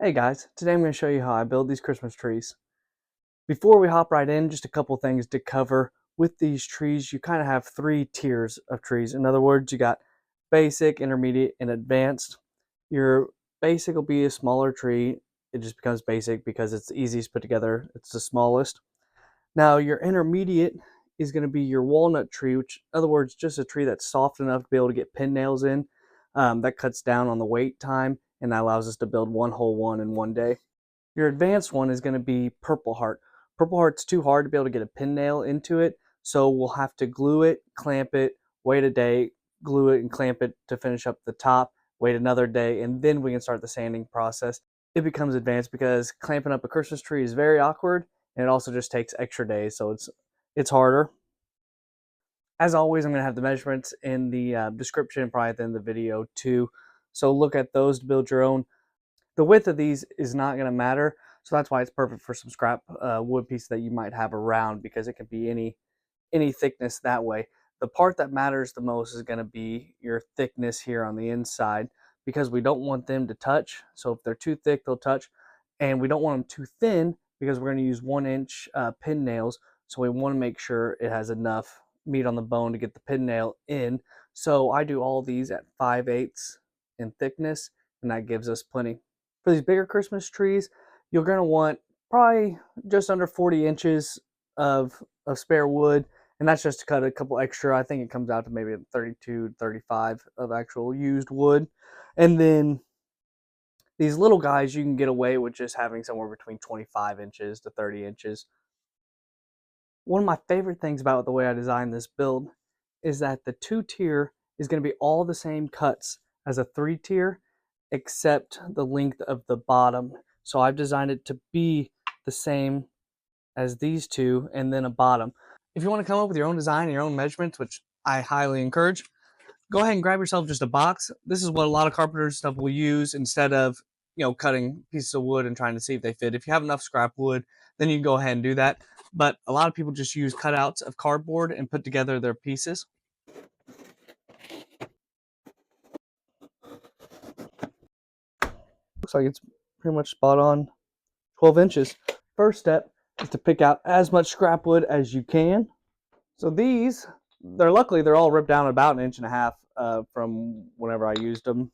Hey guys, today I'm going to show you how I build these Christmas trees. Before we hop right in, just a couple things to cover. With these trees, you kind of have three tiers of trees. In other words, you got basic, intermediate, and advanced. Your basic will be a smaller tree. It just becomes basic because it's the easiest to put together. It's the smallest. Now your intermediate is going to be your walnut tree, which in other words, just a tree that's soft enough to be able to get pin nails in. That cuts down on the wait time and that allows us to build one whole one in one day. Your advanced one is going to be Purple Heart. Purple Heart's too hard to be able to get a pin nail into it, so we'll have to glue it, clamp it, wait a day, glue it and clamp it to finish up the top, wait another day, and then we can start the sanding process. It becomes advanced because clamping up a Christmas tree is very awkward, and it also just takes extra days, so it's harder. As always, I'm going to have the measurements in the description, probably at the end of the video too, so look at those to build your own. The width of these is not going to matter, so that's why it's perfect for some scrap wood piece that you might have around, because it can be any thickness that way. The part that matters the most is going to be your thickness here on the inside, because we don't want them to touch. So if they're too thick, they'll touch, and we don't want them too thin because we're going to use 1-inch pin nails. So we want to make sure it has enough meat on the bone to get the pin nail in. So I do all these at 5/8 in thickness, and that gives us plenty. For these bigger Christmas trees, you're going to want probably just under 40 inches of spare wood, and that's just to cut a couple extra. I think it comes out to maybe 32, 35 of actual used wood. And then these little guys, you can get away with just having somewhere between 25 inches to 30 inches. One of my favorite things about the way I designed this build is that the 2-tier is going to be all the same cuts as a 3-tier, except the length of the bottom. So I've designed it to be the same as these two and then a bottom. If you want to come up with your own design and your own measurements, which I highly encourage, go ahead and grab yourself just a box. This is what a lot of carpenters stuff will use instead of cutting pieces of wood and trying to see if they fit. If you have enough scrap wood, then you can go ahead and do that. But a lot of people just use cutouts of cardboard and put together their pieces. Looks like it's pretty much spot on 12 inches. First step is to pick out as much scrap wood as you can. So these, luckily they're all ripped down about 1.5 inches from whenever I used them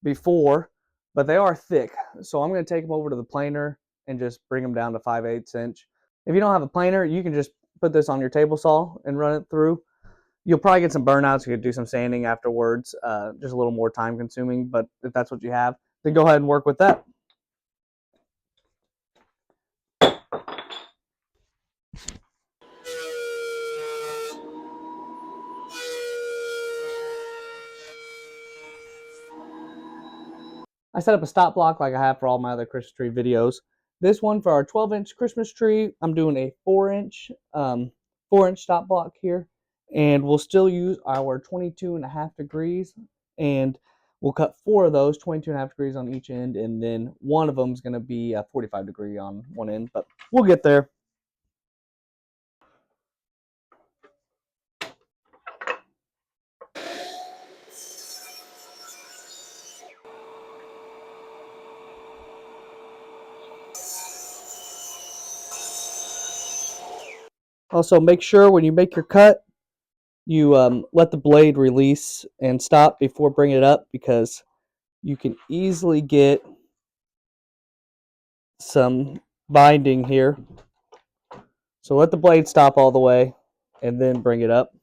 before, but they are thick. So I'm going to take them over to the planer and just bring them down to 5/8 inch. If you don't have a planer, you can just put this on your table saw and run it through. You'll probably get some burnouts. You could do some sanding afterwards, just a little more time consuming, but if that's what you have, then go ahead and work with that. I set up a stop block like I have for all my other Christmas tree videos. This one for our 12-inch Christmas tree, I'm doing a 4-inch stop block here, and we'll still use our 22.5 degrees, and we'll cut 4 of those, 22.5 degrees on each end, and then one of them is going to be a 45 degree on one end, but we'll get there. Also, make sure when you make your cut, you let the blade release and stop before bringing it up, because you can easily get some binding here. So let the blade stop all the way and then bring it up.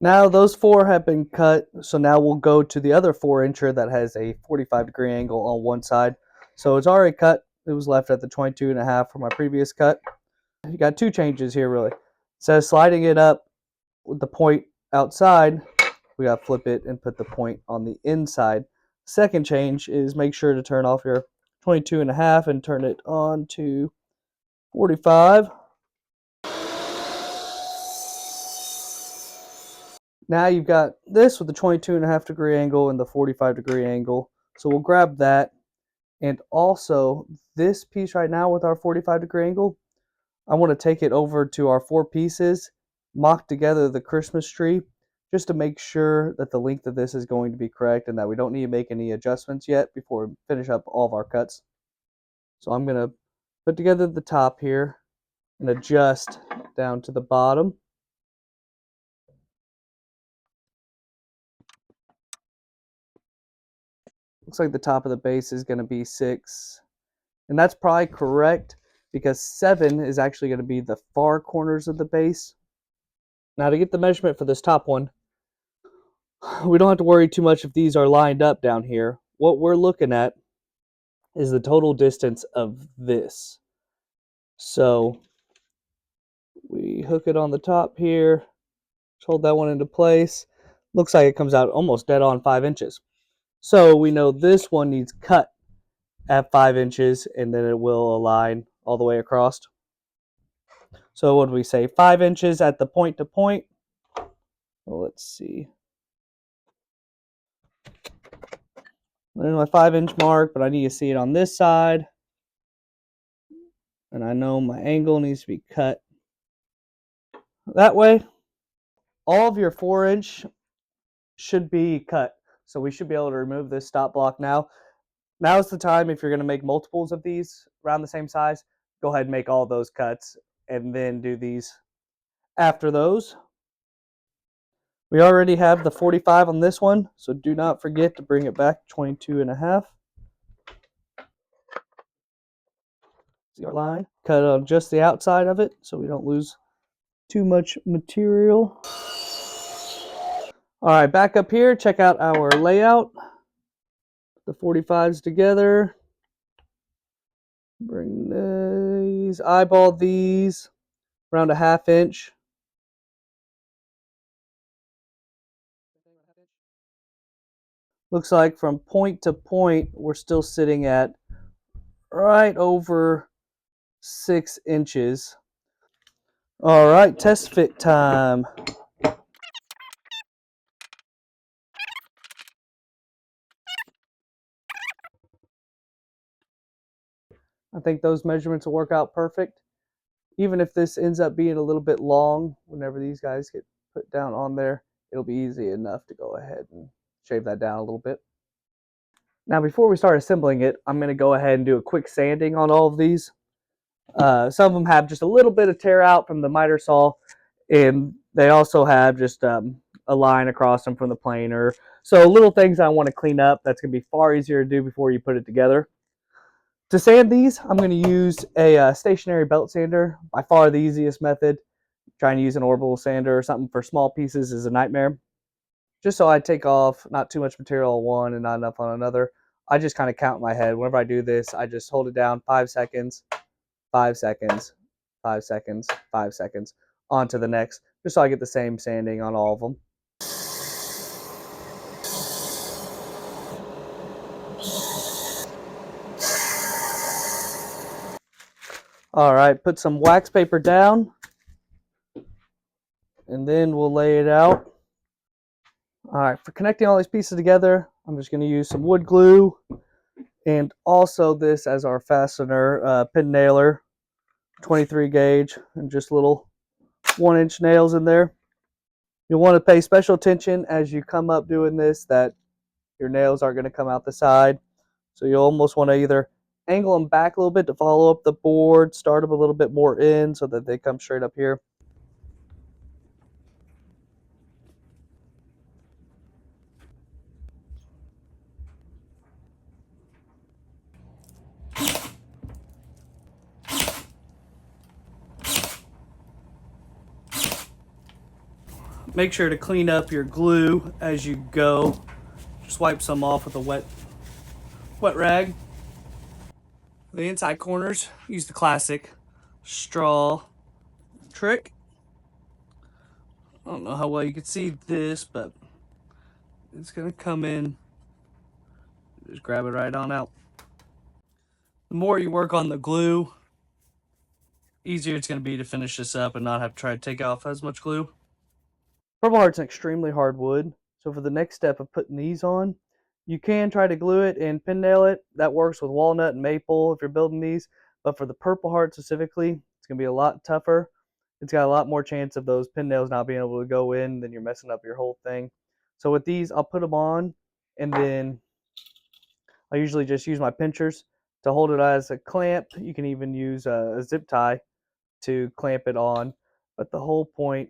Now those 4 have been cut, so now we'll go to the other 4-incher that has a 45 degree angle on one side. So it's already cut. It was left at the 22.5 for my previous cut. You got 2 changes here really. It says sliding it up with the point outside, we got to flip it and put the point on the inside. Second change is make sure to turn off your 22.5 and turn it on to 45. Now you've got this with the 22.5 degree angle and the 45 degree angle. So we'll grab that. And also this piece right now with our 45 degree angle, I want to take it over to our 4 pieces, mock together the Christmas tree, just to make sure that the length of this is going to be correct and that we don't need to make any adjustments yet before we finish up all of our cuts. So I'm going to put together the top here and adjust down to the bottom. Looks like the top of the base is going to be 6. And that's probably correct because 7 is actually going to be the far corners of the base. Now to get the measurement for this top one, we don't have to worry too much if these are lined up down here. What we're looking at is the total distance of this. So we hook it on the top here, just hold that one into place. Looks like it comes out almost dead on 5 inches. So we know this one needs cut at 5 inches and then it will align all the way across. So what do we say? 5 inches at the point to point. Well, let's see. There's my 5-inch mark, but I need to see it on this side. And I know my angle needs to be cut that way. All of your 4-inch should be cut. So we should be able to remove this stop block now. Now's the time, if you're going to make multiples of these around the same size, go ahead and make all those cuts and then do these after those. We already have the 45 on this one, so do not forget to bring it back 22.5. See our line? Cut on just the outside of it so we don't lose too much material. All right, back up here, check out our layout. The 45s together. Bring these, eyeball these around a 1/2 inch. Looks like from point to point, we're still sitting at right over 6 inches. All right, test fit time. I think those measurements will work out perfect. Even if this ends up being a little bit long, whenever these guys get put down on there, it'll be easy enough to go ahead and shave that down a little bit. Now, before we start assembling it, I'm going to go ahead and do a quick sanding on all of these. Some of them have just a little bit of tear out from the miter saw, and they also have just a line across them from the planer. So little things I want to clean up. That's going to be far easier to do before you put it together. To sand these, I'm going to use a stationary belt sander. By far the easiest method. Trying to use an orbital sander or something for small pieces is a nightmare. Just so I take off not too much material on one and not enough on another, I just kind of count in my head. Whenever I do this, I just hold it down 5 seconds, 5 seconds, 5 seconds, 5 seconds, on to the next, just so I get the same sanding on all of them. All right, put some wax paper down, and then we'll lay it out. All right, for connecting all these pieces together, I'm just going to use some wood glue and also this as our fastener pin nailer, 23 gauge, and just little 1-inch nails in there. You'll want to pay special attention as you come up doing this that your nails are going to come out the side. So you'll almost want to either angle them back a little bit to follow up the board, start them a little bit more in so that they come straight up here. Make sure to clean up your glue as you go. Just wipe some off with a wet rag. For the inside corners, use the classic straw trick. I don't know how well you can see this, but it's gonna come in. Just grab it right on out. The more you work on the glue, easier it's gonna be to finish this up and not have to try to take off as much glue. Purple Heart's an extremely hard wood, so for the next step of putting these on, you can try to glue it and pin nail it. That works with walnut and maple if you're building these, but for the Purple Heart specifically, it's going to be a lot tougher. it's got a lot more chance of those pin nails not being able to go in, then you're messing up your whole thing. So with these, I'll put them on, and then I usually just use my pinchers to hold it as a clamp. You can even use a zip tie to clamp it on. But the whole point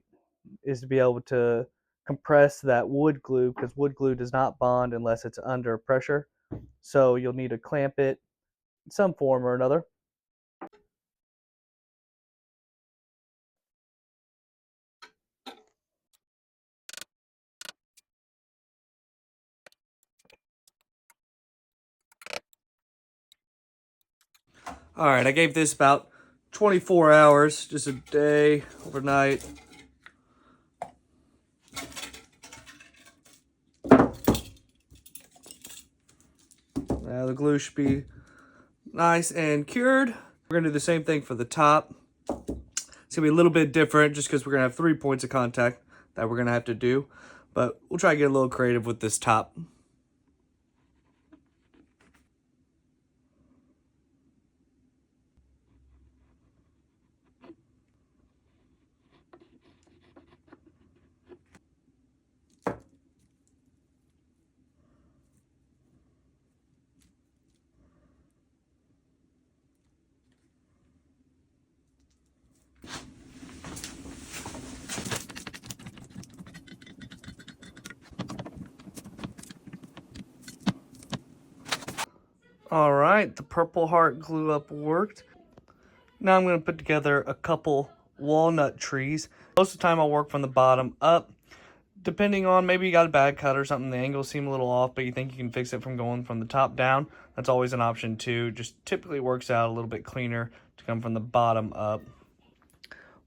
is to be able to compress that wood glue, because wood glue does not bond unless it's under pressure. So you'll need to clamp it in some form or another. All right, I gave this about 24 hours, just a day, overnight. Now the glue should be nice and cured. We're gonna do the same thing for the top. It's gonna be a little bit different just because we're gonna have 3 points of contact that we're gonna have to do, but we'll try to get a little creative with this top. All right, the Purple Heart glue up worked. Now I'm going to put together a couple walnut trees. Most of the time I'll work from the bottom up. Depending on, maybe you got a bad cut or something, the angles seem a little off, but you think you can fix it from going from the top down. That's always an option too. Just typically works out a little bit cleaner to come from the bottom up.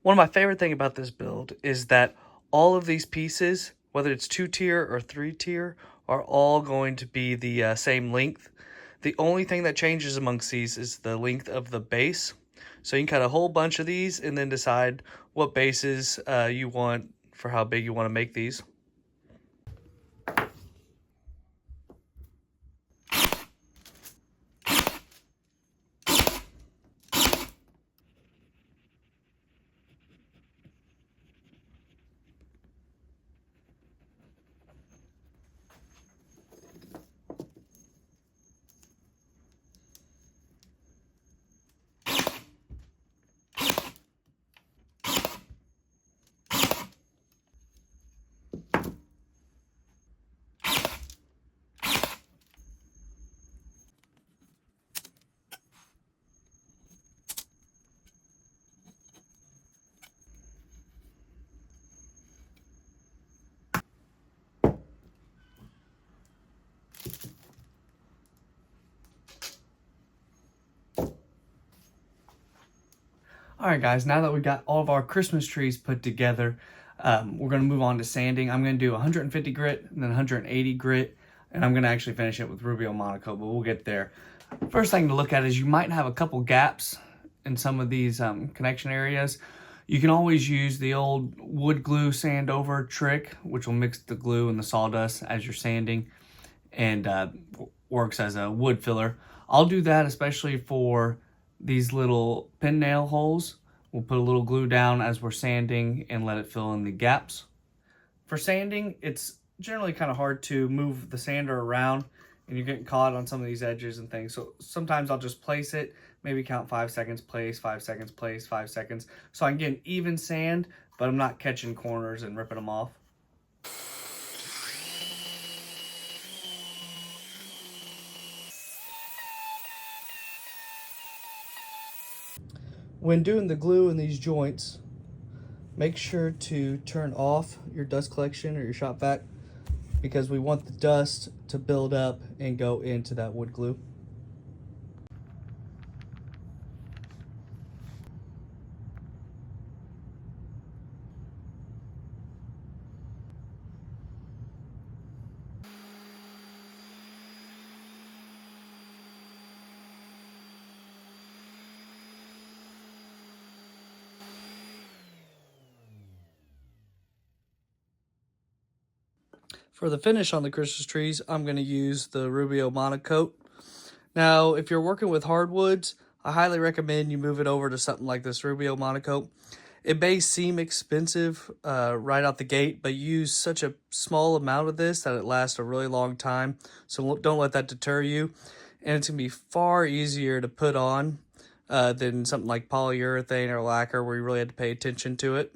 One of my favorite things about this build is that all of these pieces, whether it's 2-tier or 3-tier, are all going to be the same length. The only thing that changes amongst these is the length of the base. So you can cut a whole bunch of these and then decide what bases you want for how big you want to make these. All right, guys, now that we got all of our Christmas trees put together, we're going to move on to sanding. I'm going to do 150 grit and then 180 grit, and I'm going to actually finish it with Rubio Monocoat, but we'll get there. First thing to look at is you might have a couple gaps in some of these connection areas. You can always use the old wood glue sand over trick, which will mix the glue and the sawdust as you're sanding and works as a wood filler. I'll do that especially for these little pin nail holes. We'll put a little glue down as we're sanding and let it fill in the gaps. For sanding, it's generally kind of hard to move the sander around and you're getting caught on some of these edges and things. So sometimes I'll just place it, maybe count 5 seconds, place, 5 seconds, place, 5 seconds. So I can get an even sand, but I'm not catching corners and ripping them off. When doing the glue in these joints, make sure to turn off your dust collection or your shop vac because we want the dust to build up and go into that wood glue. For the finish on the Christmas trees, I'm going to use the Rubio Monocoat. Now, if you're working with hardwoods, I highly recommend you move it over to something like this Rubio Monocoat. It may seem expensive right out the gate, but you use such a small amount of this that it lasts a really long time. So don't let that deter you. And it's going to be far easier to put on than something like polyurethane or lacquer where you really had to pay attention to it.